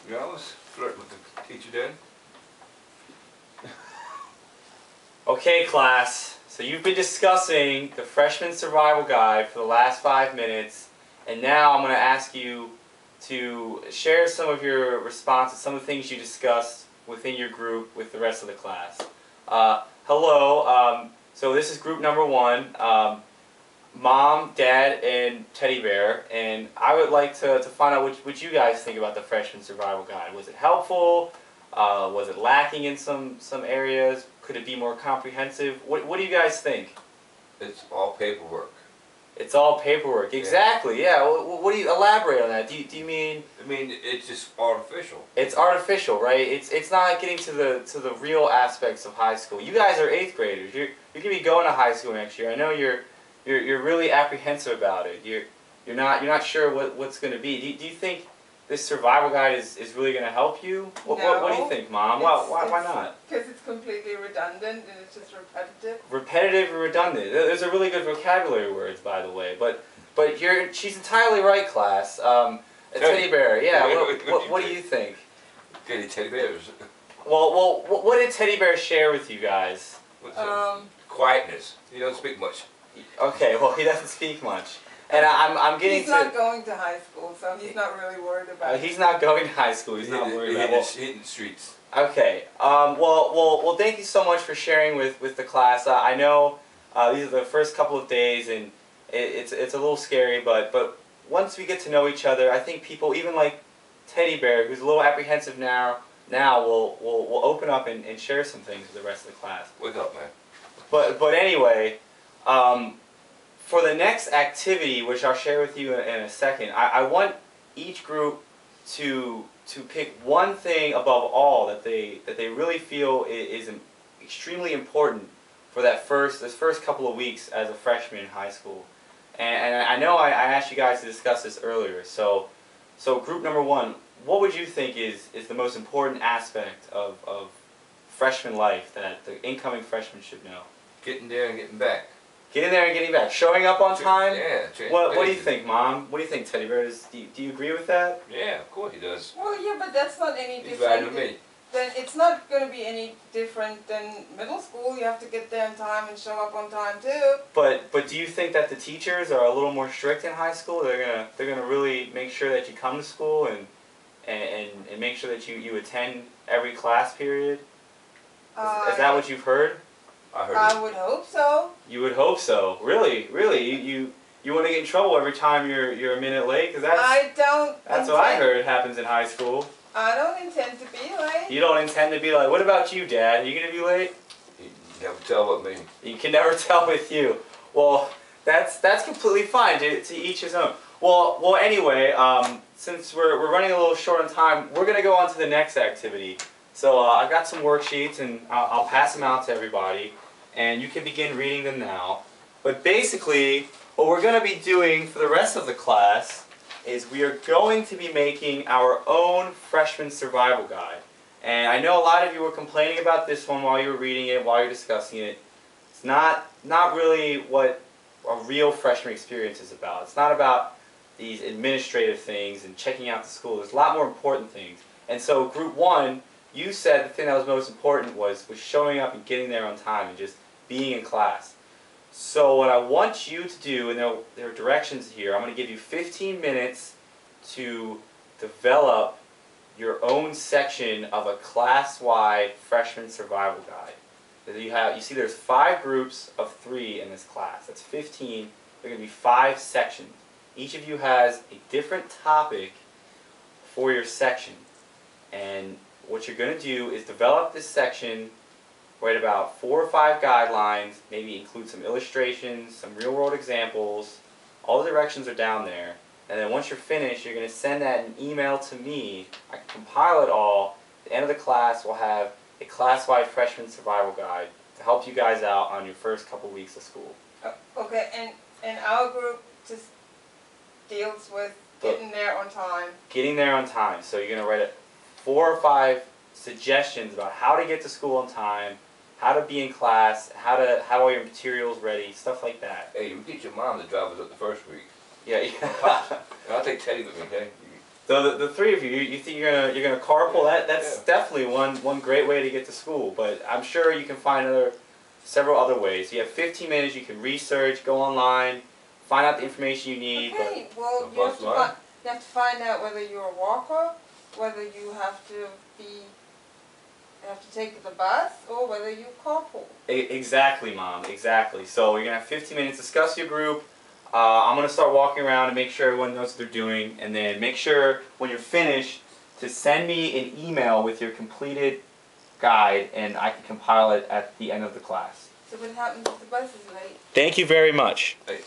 Yeah, I was flirting with the teacher then. Okay, class. So you've been discussing the freshman survival guide for the last 5 minutes, and now I'm going to ask you to share some of your responses, some of the things you discussed within your group with the rest of the class. Hello. So this is group number 1. Mom, Dad, and Teddy Bear, and I would like to find out what you guys think about the freshman survival guide. Was it helpful? Was it lacking in some areas? Could it be more comprehensive? What do you guys think? It's all paperwork. It's all paperwork. Exactly. Yeah. What do you elaborate on that? Do you mean? I mean, it's just artificial. It's artificial, right? It's not getting to the real aspects of high school. You guys are 8th graders. You're gonna be going to high school next year. I know you're really apprehensive about it. You're not sure what's going to be. Do you think this survival guide is really going to help you? What do you think, Mom? Why not? Because it's completely redundant and it's just repetitive. Repetitive and redundant. Those are really good vocabulary words, by the way. But she's entirely right, class. A teddy bear. Yeah. What do you think? Getting teddy bears. Well, what did Teddy Bear share with you guys? Quietness. He doesn't speak much. Okay, well, he doesn't speak much. And I'm getting He's not going to high school, so he's not really worried about it. He's not going to high school. He's not worried about it. Hitting the streets. Okay. Well, thank you so much for sharing with the class. I know these are the first couple of days, and it's a little scary, but once we get to know each other, I think people, even like Teddy Bear, who's a little apprehensive now will open up and share some things with the rest of the class. Wake up, man. But anyway. For the next activity, which I'll share with you in a second, I want each group to pick one thing above all that they really feel is extremely important for this first couple of weeks as a freshman in high school. And I know I asked you guys to discuss this earlier. So group number 1, what would you think is the most important aspect of freshman life that the incoming freshmen should know? Getting there and getting back. Getting there and getting back. Showing up on time? Yeah. What do you think, Mom? What do you think, Teddy Bear? Do you agree with that? Yeah, of course he does. Well, yeah, but that's not any different. He's better than me. Then it's not going to be any different than middle school. You have to get there in time and show up on time too. But do you think that the teachers are a little more strict in high school? They're gonna really make sure that you come to school and make sure that you attend every class period? Is that what you've heard? I would hope so. You would hope so. Really? You want to get in trouble every time you're a minute late? Because that's what I heard happens in high school. I don't intend to be late. You don't intend to be late. What about you, Dad? Are you going to be late? You can never tell with me. You can never tell with you. Well, that's completely fine. To each his own. Well. Anyway, since we're running a little short on time, we're going to go on to the next activity. So I've got some worksheets, and I'll pass them out to everybody, and you can begin reading them now. But basically, what we're going to be doing for the rest of the class is we are going to be making our own freshman survival guide. And I know a lot of you were complaining about this one while you were reading it, while you're discussing it. It's not really what a real freshman experience is about. It's not about these administrative things and checking out the school. There's a lot more important things. And so group 1, you said the thing that was most important was showing up and getting there on time and just being in class. So what I want you to do, and there are directions here, I'm going to give you 15 minutes to develop your own section of a class-wide freshman survival guide. You see there's 5 groups of 3 in this class. That's 15. There are going to be 5 sections. Each of you has a different topic for your section. And what you're going to do is develop this section, write about 4 or 5 guidelines, maybe include some illustrations, some real-world examples. All the directions are down there. And then once you're finished, you're going to send that in email to me. I can compile it all. At the end of the class, we'll have a class-wide freshman survival guide to help you guys out on your first couple weeks of school. Okay, and our group just deals with getting there on time. Getting there on time. So you're going to write 4 or 5 suggestions about how to get to school on time, how to be in class, how all your materials ready, stuff like that. Hey, you get your mom to drive us up the first week. Yeah. I'll take Teddy with me, okay? So the three of you, you think you're gonna carpool? That's definitely one great way to get to school. But I'm sure you can find several other ways. You have 15 minutes. You can research, go online, find out the information you need. Okay, well, A you have, bus to line? you have to find out whether you're a walker, whether you have to take the bus, or whether you carpool. Exactly, Mom. Exactly. So you're gonna have 15 minutes. Discuss your group. I'm gonna start walking around and make sure everyone knows what they're doing, and then make sure when you're finished to send me an email with your completed guide, and I can compile it at the end of the class. So what happens if the bus is late? Thank you very much. Hey,